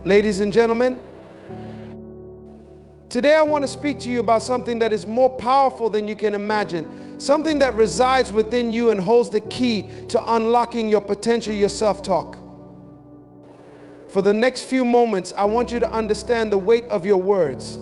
Ladies and gentlemen, today I want to speak to you about something that is more powerful than you can imagine. Something that resides within you and holds the key to unlocking your potential, your self-talk. For the next few moments, I want you to understand the weight of your words.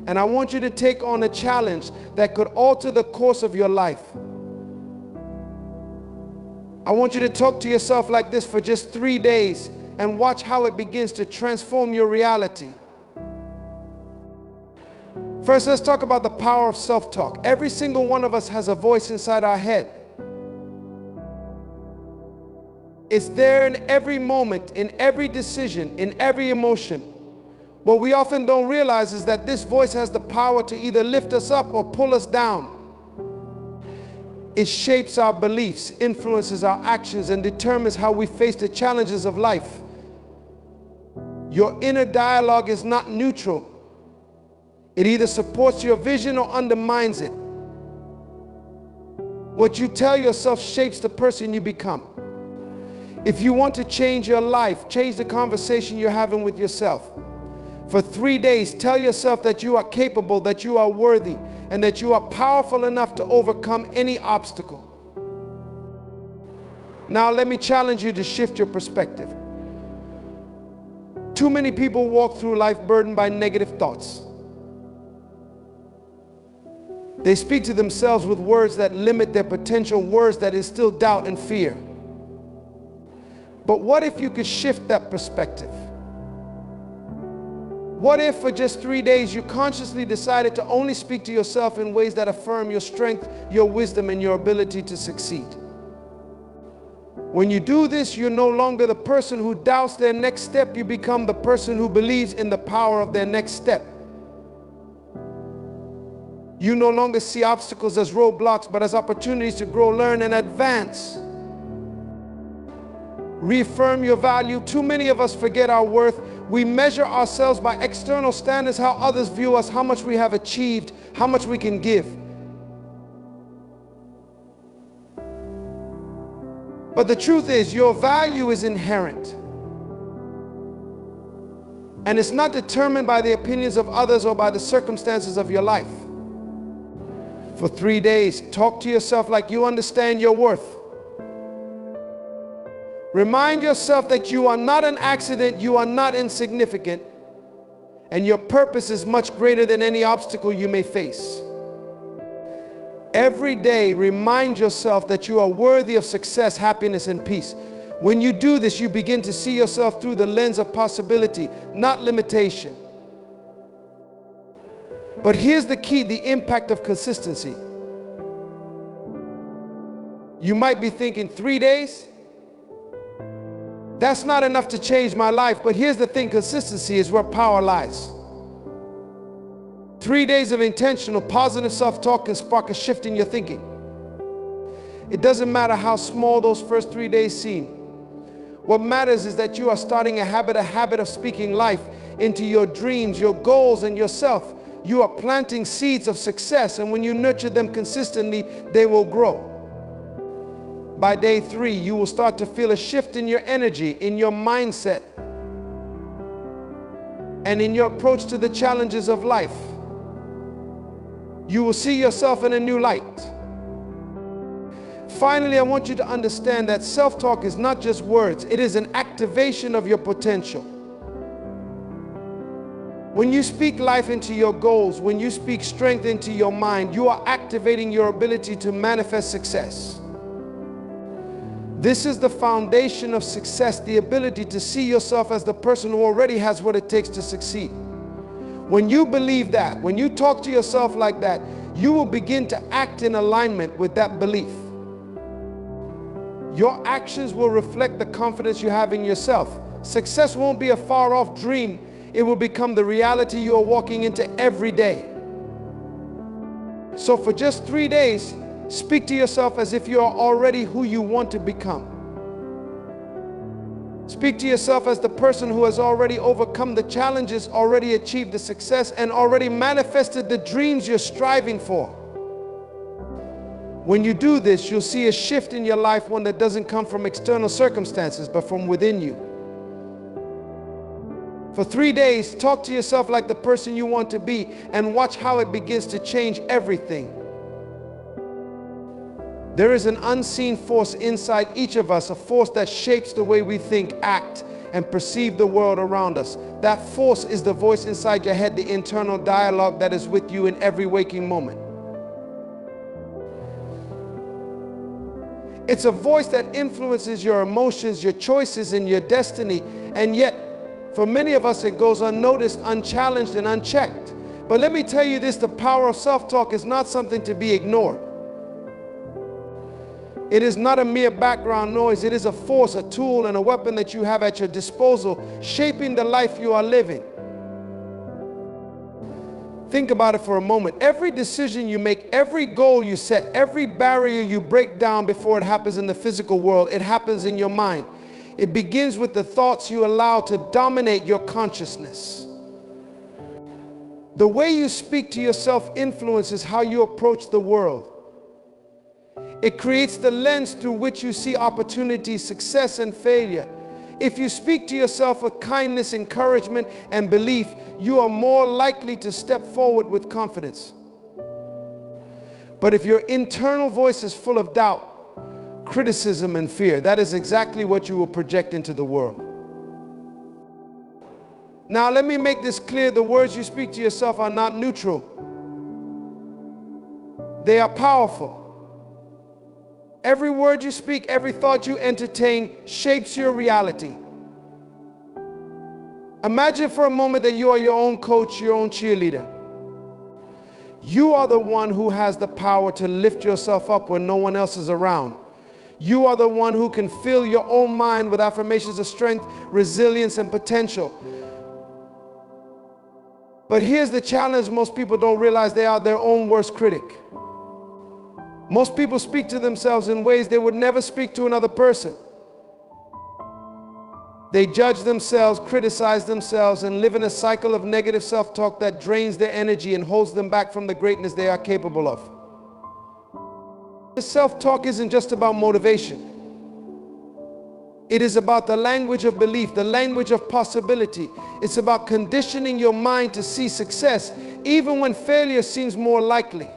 And I want you to take on a challenge that could alter the course of your life. I want you to talk to yourself like this for just 3 days and watch how it begins to transform your reality. First, let's talk about the power of self-talk. Every single one of us has a voice inside our head. It's there in every moment, in every decision, in every emotion. What we often don't realize is that this voice has the power to either lift us up or pull us down. It shapes our beliefs, influences our actions, and determines how we face the challenges of life. Your inner dialogue is not neutral. It either supports your vision or undermines it. What you tell yourself shapes the person you become. If you want to change your life, change the conversation you're having with yourself. For 3 days, tell yourself that you are capable, that you are worthy, and that you are powerful enough to overcome any obstacle. Now let me challenge you to shift your perspective. Too many people walk through life burdened by negative thoughts. They speak to themselves with words that limit their potential, words that instill doubt and fear. But what if you could shift that perspective? What if for just 3 days you consciously decided to only speak to yourself in ways that affirm your strength, your wisdom, and your ability to succeed? When you do this, you're no longer the person who doubts their next step. You become the person who believes in the power of their next step. You no longer see obstacles as roadblocks, but as opportunities to grow, learn, and advance. Reaffirm your value. Too many of us forget our worth. We measure ourselves by external standards, how others view us, how much we have achieved, how much we can give. But the truth is, your value is inherent. And it's not determined by the opinions of others or by the circumstances of your life. For 3 days, talk to yourself like you understand your worth. Remind yourself that you are not an accident, you are not insignificant, and your purpose is much greater than any obstacle you may face. Every day, remind yourself that you are worthy of success, happiness, and peace. When you do this, you begin to see yourself through the lens of possibility, not limitation. But here's the key, the impact of consistency. You might be thinking, 3 days? That's not enough to change my life. But here's the thing, consistency is where power lies. 3 days of intentional, positive self-talk can spark a shift in your thinking. It doesn't matter how small those first 3 days seem. What matters is that you are starting a habit of speaking life into your dreams, your goals, and yourself. You are planting seeds of success, and when you nurture them consistently, they will grow. By day 3, you will start to feel a shift in your energy, in your mindset, and in your approach to the challenges of life. You will see yourself in a new light. Finally, I want you to understand that self-talk is not just words, it is an activation of your potential. When you speak life into your goals, when you speak strength into your mind, you are activating your ability to manifest success. This is the foundation of success, the ability to see yourself as the person who already has what it takes to succeed. When you believe that, when you talk to yourself like that, you will begin to act in alignment with that belief. Your actions will reflect the confidence you have in yourself. Success won't be a far-off dream. It will become the reality you are walking into every day. So for just 3 days, speak to yourself as if you are already who you want to become. Speak to yourself as the person who has already overcome the challenges, already achieved the success, and already manifested the dreams you're striving for. When you do this, you'll see a shift in your life, one that doesn't come from external circumstances, but from within you. For 3 days, talk to yourself like the person you want to be and watch how it begins to change everything. There is an unseen force inside each of us, a force that shapes the way we think, act, and perceive the world around us. That force is the voice inside your head, the internal dialogue that is with you in every waking moment. It's a voice that influences your emotions, your choices, and your destiny, and yet, for many of us, it goes unnoticed, unchallenged, and unchecked. But let me tell you this, the power of self-talk is not something to be ignored. It is not a mere background noise. It is a force, a tool, and a weapon that you have at your disposal, shaping the life you are living. Think about it for a moment. Every decision you make, every goal you set, every barrier you break down before it happens in the physical world, it happens in your mind. It begins with the thoughts you allow to dominate your consciousness. The way you speak to yourself influences how you approach the world. It creates the lens through which you see opportunity, success, and failure. If you speak to yourself with kindness, encouragement, and belief, you are more likely to step forward with confidence. But if your internal voice is full of doubt, criticism, and fear, that is exactly what you will project into the world. Now, let me make this clear. The words you speak to yourself are not neutral. They are powerful. Every word you speak, every thought you entertain shapes your reality. Imagine for a moment that you are your own coach, your own cheerleader. You are the one who has the power to lift yourself up when no one else is around. You are the one who can fill your own mind with affirmations of strength, resilience, and potential. But here's the challenge: most people don't realize they are their own worst critic. Most people speak to themselves in ways they would never speak to another person. They judge themselves, criticize themselves, and live in a cycle of negative self-talk that drains their energy and holds them back from the greatness they are capable of. Self-talk isn't just about motivation. It is about the language of belief, the language of possibility. It's about conditioning your mind to see success even when failure seems more likely.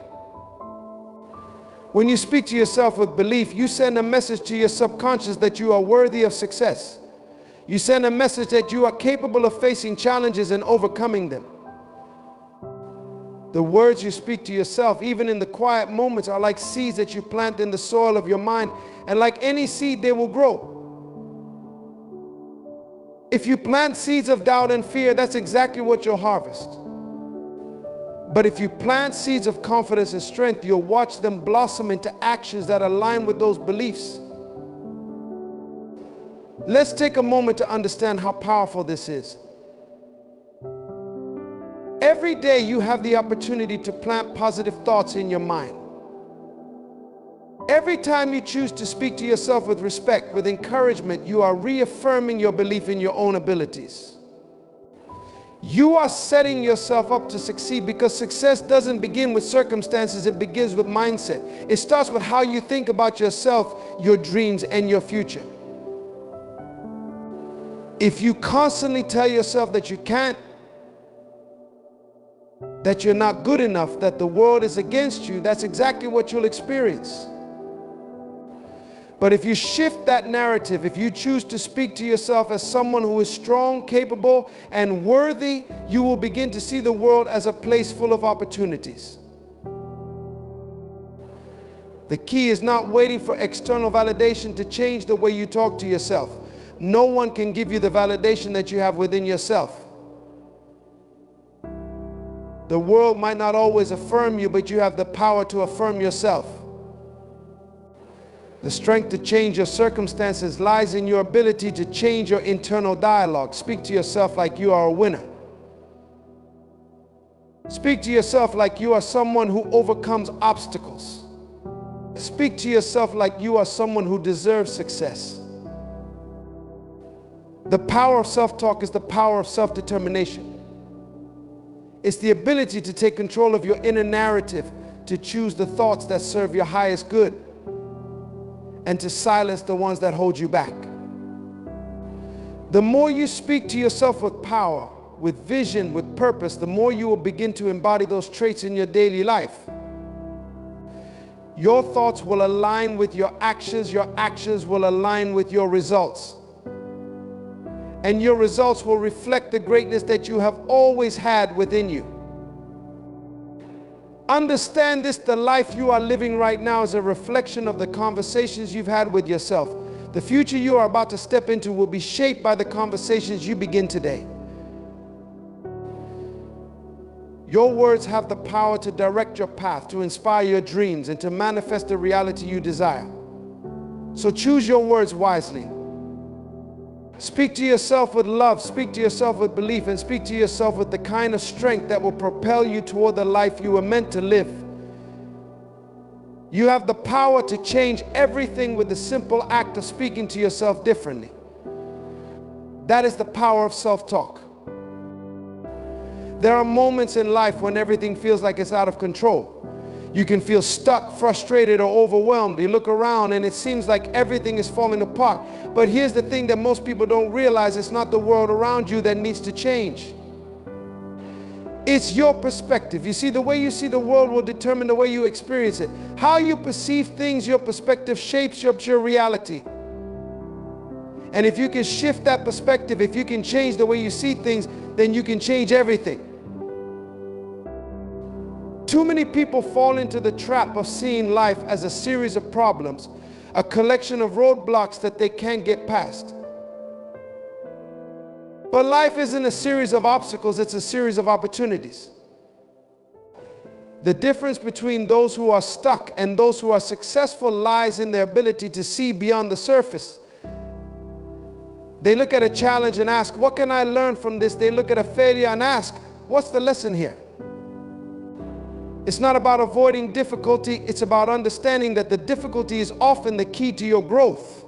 When you speak to yourself with belief, you send a message to your subconscious that you are worthy of success. You send a message that you are capable of facing challenges and overcoming them. The words you speak to yourself, even in the quiet moments, are like seeds that you plant in the soil of your mind, and like any seed, they will grow. If you plant seeds of doubt and fear, that's exactly what you'll harvest. But if you plant seeds of confidence and strength, you'll watch them blossom into actions that align with those beliefs. Let's take a moment to understand how powerful this is. Every day you have the opportunity to plant positive thoughts in your mind. Every time you choose to speak to yourself with respect, with encouragement, you are reaffirming your belief in your own abilities. You are setting yourself up to succeed, because success doesn't begin with circumstances, it begins with mindset. It starts with how you think about yourself, your dreams, and your future. If you constantly tell yourself that you can't, that you're not good enough, that the world is against you, that's exactly what you'll experience. But if you shift that narrative, if you choose to speak to yourself as someone who is strong, capable, and worthy, you will begin to see the world as a place full of opportunities. The key is not waiting for external validation to change the way you talk to yourself. No one can give you the validation that you have within yourself. The world might not always affirm you, but you have the power to affirm yourself. The strength to change your circumstances lies in your ability to change your internal dialogue. Speak to yourself like you are a winner. Speak to yourself like you are someone who overcomes obstacles. Speak to yourself like you are someone who deserves success. The power of self-talk is the power of self-determination. It's the ability to take control of your inner narrative, to choose the thoughts that serve your highest good, and to silence the ones that hold you back. The more you speak to yourself with power, with vision, with purpose, the more you will begin to embody those traits in your daily life. Your thoughts will align with your actions will align with your results. And your results will reflect the greatness that you have always had within you. Understand this: the life you are living right now is a reflection of the conversations you've had with yourself. The future you are about to step into will be shaped by the conversations you begin today. Your words have the power to direct your path, to inspire your dreams, and to manifest the reality you desire. So choose your words wisely. Speak to yourself with love, speak to yourself with belief, and speak to yourself with the kind of strength that will propel you toward the life you were meant to live. You have the power to change everything with the simple act of speaking to yourself differently. That is the power of self-talk. There are moments in life when everything feels like it's out of control. You can feel stuck, frustrated, or overwhelmed. You look around and it seems like everything is falling apart. But here's the thing that most people don't realize: it's not the world around you that needs to change. It's your perspective. You see, the way you see the world will determine the way you experience it. How you perceive things, your perspective shapes your reality. And if you can shift that perspective, if you can change the way you see things, then you can change everything. Too many people fall into the trap of seeing life as a series of problems, a collection of roadblocks that they can't get past. But life isn't a series of obstacles, it's a series of opportunities. The difference between those who are stuck and those who are successful lies in their ability to see beyond the surface. They look at a challenge and ask, what can I learn from this? They look at a failure and ask, what's the lesson here? It's not about avoiding difficulty, it's about understanding that the difficulty is often the key to your growth.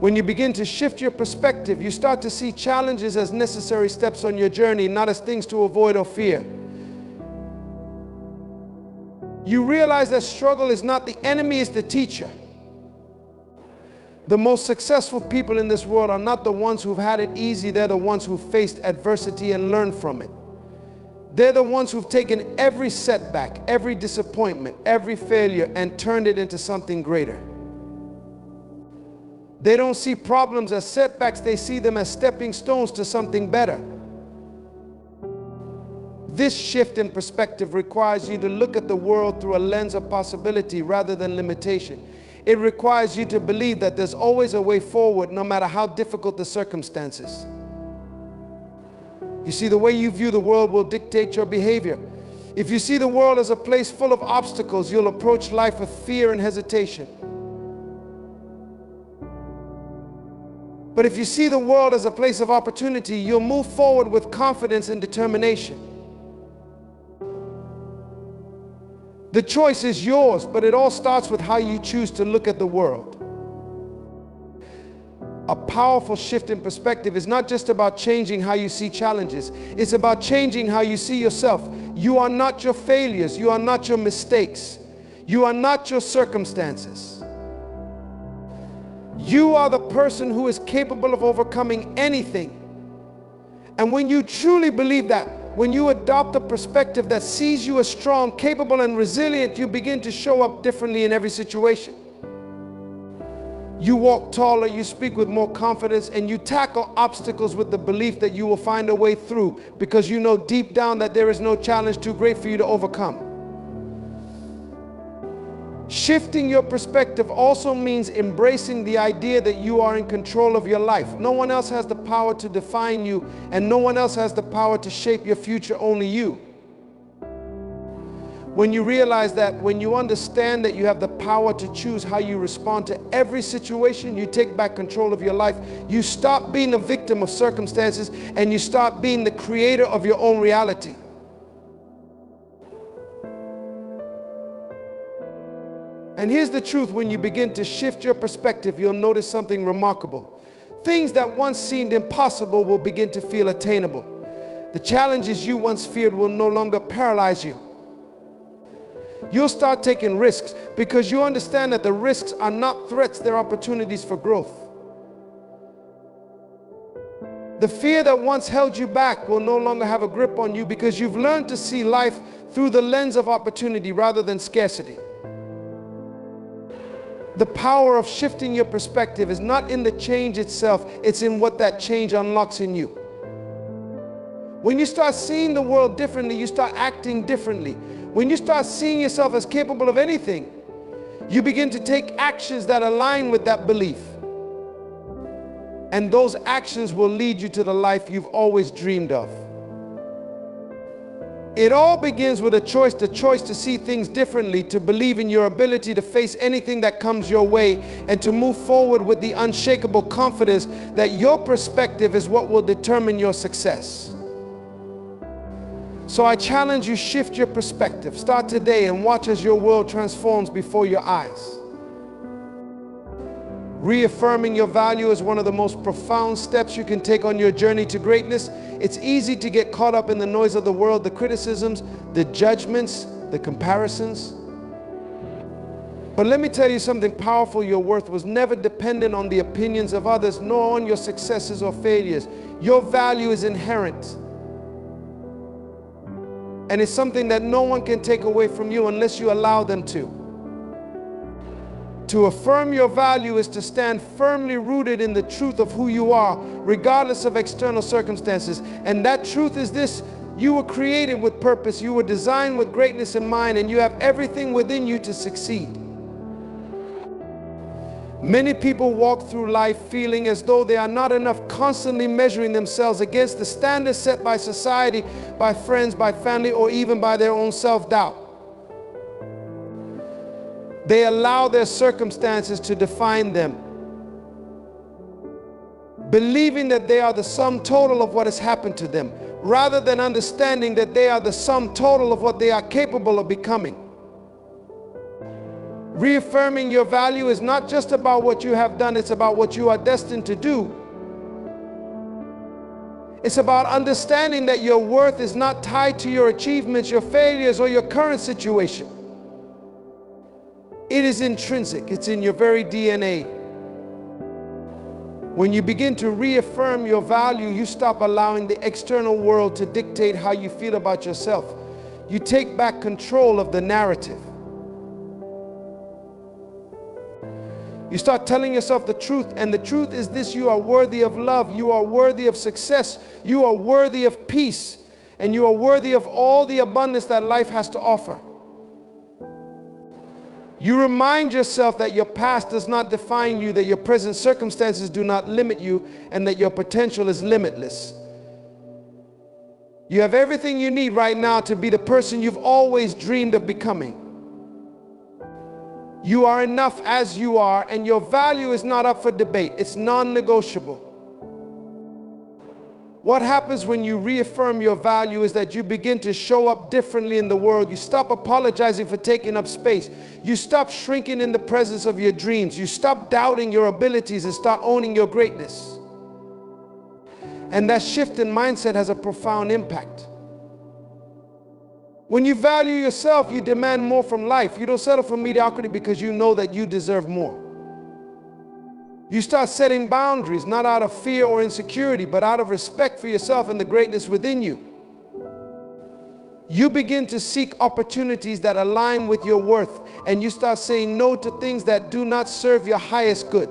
When you begin to shift your perspective, you start to see challenges as necessary steps on your journey, not as things to avoid or fear. You realize that struggle is not the enemy, it's the teacher. The most successful people in this world are not the ones who've had it easy, they're the ones who've faced adversity and learned from it. They're the ones who've taken every setback, every disappointment, every failure, and turned it into something greater. They don't see problems as setbacks, they see them as stepping stones to something better. This shift in perspective requires you to look at the world through a lens of possibility rather than limitation. It requires you to believe that there's always a way forward, no matter how difficult the circumstances. You see, the way you view the world will dictate your behavior. If you see the world as a place full of obstacles, you'll approach life with fear and hesitation. But if you see the world as a place of opportunity, you'll move forward with confidence and determination. The choice is yours, but it all starts with how you choose to look at the world. A powerful shift in perspective is not just about changing how you see challenges. It's about changing how you see yourself. You are not your failures. You are not your mistakes. You are not your circumstances. You are the person who is capable of overcoming anything. And when you truly believe that, when you adopt a perspective that sees you as strong, capable, and resilient, you begin to show up differently in every situation. You walk taller, you speak with more confidence, and you tackle obstacles with the belief that you will find a way through, because you know deep down that there is no challenge too great for you to overcome. Shifting your perspective also means embracing the idea that you are in control of your life. No one else has the power to define you, and no one else has the power to shape your future, only you. When you realize that, when you understand that you have the power to choose how you respond to every situation, you take back control of your life. You stop being a victim of circumstances, and you start being the creator of your own reality. And here's the truth: when you begin to shift your perspective, you'll notice something remarkable. Things that once seemed impossible will begin to feel attainable. The challenges you once feared will no longer paralyze you. You'll start taking risks because you understand that the risks are not threats, they're opportunities for growth. The fear that once held you back will no longer have a grip on you because you've learned to see life through the lens of opportunity rather than scarcity. The power of shifting your perspective is not in the change itself, it's in what that change unlocks in you. When you start seeing the world differently, you start acting differently. When you start seeing yourself as capable of anything, you begin to take actions that align with that belief. And those actions will lead you to the life you've always dreamed of. It all begins with a choice to see things differently, to believe in your ability to face anything that comes your way, and to move forward with the unshakable confidence that your perspective is what will determine your success. So I challenge you, shift your perspective. Start today and watch as your world transforms before your eyes. Reaffirming your value is one of the most profound steps you can take on your journey to greatness. It's easy to get caught up in the noise of the world, the criticisms, the judgments, the comparisons. But let me tell you something powerful. Your worth was never dependent on the opinions of others, nor on your successes or failures. Your value is inherent. And it's something that no one can take away from you unless you allow them to. To affirm your value is to stand firmly rooted in the truth of who you are, regardless of external circumstances. And that truth is this: you were created with purpose, you were designed with greatness in mind, and you have everything within you to succeed. Many people walk through life feeling as though they are not enough, constantly measuring themselves against the standards set by society, by friends, by family, or even by their own self-doubt. They allow their circumstances to define them, believing that they are the sum total of what has happened to them, rather than understanding that they are the sum total of what they are capable of becoming. Reaffirming your value is not just about what you have done, it's about what you are destined to do. It's about understanding that your worth is not tied to your achievements, your failures, or your current situation. It is intrinsic. It's in your very DNA. When you begin to reaffirm your value, you stop allowing the external world to dictate how you feel about yourself. You take back control of the narrative. You start telling yourself the truth, and the truth is this: you are worthy of love, you are worthy of success, you are worthy of peace, and you are worthy of all the abundance that life has to offer. You remind yourself that your past does not define you, that your present circumstances do not limit you, and that your potential is limitless. You have everything you need right now to be the person you've always dreamed of becoming. You are enough as you are, and your value is not up for debate. It's non-negotiable. What happens when you reaffirm your value is that you begin to show up differently in the world. You stop apologizing for taking up space. You stop shrinking in the presence of your dreams. You stop doubting your abilities and start owning your greatness. And that shift in mindset has a profound impact. When you value yourself, you demand more from life. You don't settle for mediocrity because you know that you deserve more. You start setting boundaries, not out of fear or insecurity, but out of respect for yourself and the greatness within you. You begin to seek opportunities that align with your worth, and you start saying no to things that do not serve your highest good.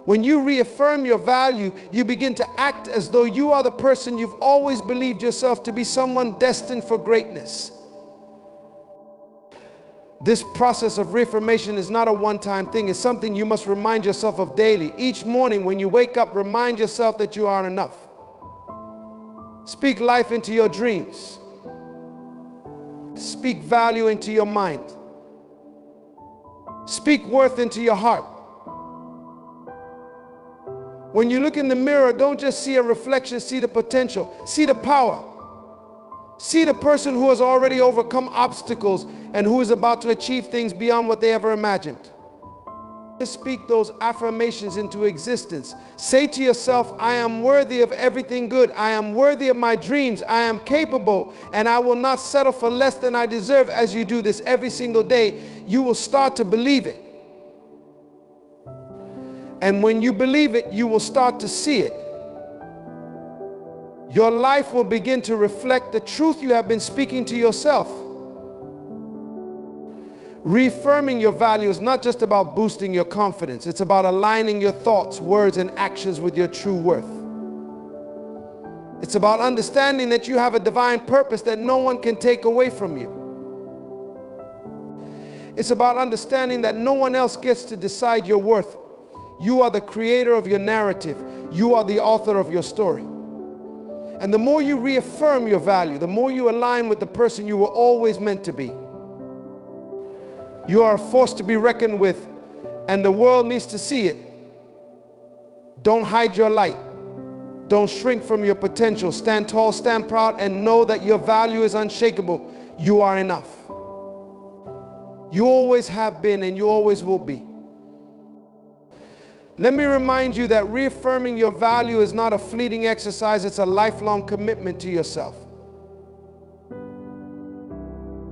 When you reaffirm your value, you begin to act as though you are the person you've always believed yourself to be, someone destined for greatness. This process of reaffirmation is not a one-time thing. It's something you must remind yourself of daily. Each morning when you wake up, remind yourself that you are enough. Speak life into your dreams. Speak value into your mind. Speak worth into your heart. When you look in the mirror, don't just see a reflection, see the potential, see the power. See the person who has already overcome obstacles and who is about to achieve things beyond what they ever imagined. Just speak those affirmations into existence. Say to yourself, I am worthy of everything good. I am worthy of my dreams. I am capable, and I will not settle for less than I deserve. As you do this every single day, you will start to believe it. And when you believe it, you will start to see it. your life will begin to reflect the truth you have been speaking to yourself. Reaffirming your value is not just about boosting your confidence. It's about aligning your thoughts, words, and actions with your true worth. It's about understanding that you have a divine purpose that no one can take away from you. It's about understanding that no one else gets to decide your worth. You are the creator of your narrative. You are the author of your story. And the more you reaffirm your value, the more you align with the person you were always meant to be. You are a force to be reckoned with, and the world needs to see it. Don't hide your light. Don't shrink from your potential. Stand tall, stand proud, and know that your value is unshakable. You are enough. You always have been, and you always will be. Let me remind you that reaffirming your value is not a fleeting exercise, it's a lifelong commitment to yourself.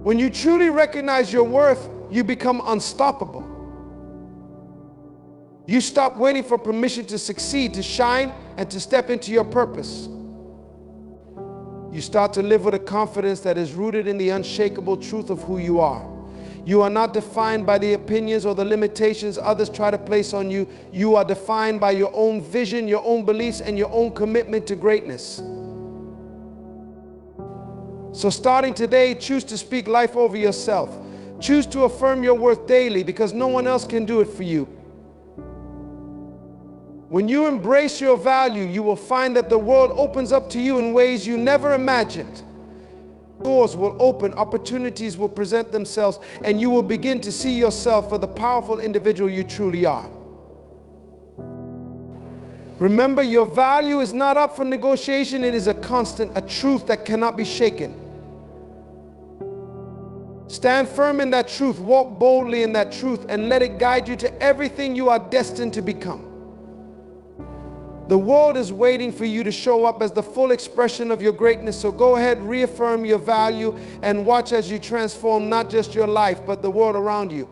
When you truly recognize your worth, you become unstoppable. You stop waiting for permission to succeed, to shine, and to step into your purpose. You start to live with a confidence that is rooted in the unshakable truth of who you are. You are not defined by the opinions or the limitations others try to place on you. You are defined by your own vision, your own beliefs, and your own commitment to greatness. So starting today, choose to speak life over yourself. Choose to affirm your worth daily, because no one else can do it for you. When you embrace your value, you will find that the world opens up to you in ways you never imagined. Doors will open, opportunities will present themselves, and you will begin to see yourself for the powerful individual you truly are. Remember, your value is not up for negotiation. It is a constant, a truth that cannot be shaken. Stand firm in that truth, walk boldly in that truth, and let it guide you to everything you are destined to become. The world is waiting for you to show up as the full expression of your greatness, so go ahead, reaffirm your value, and watch as you transform not just your life, but the world around you.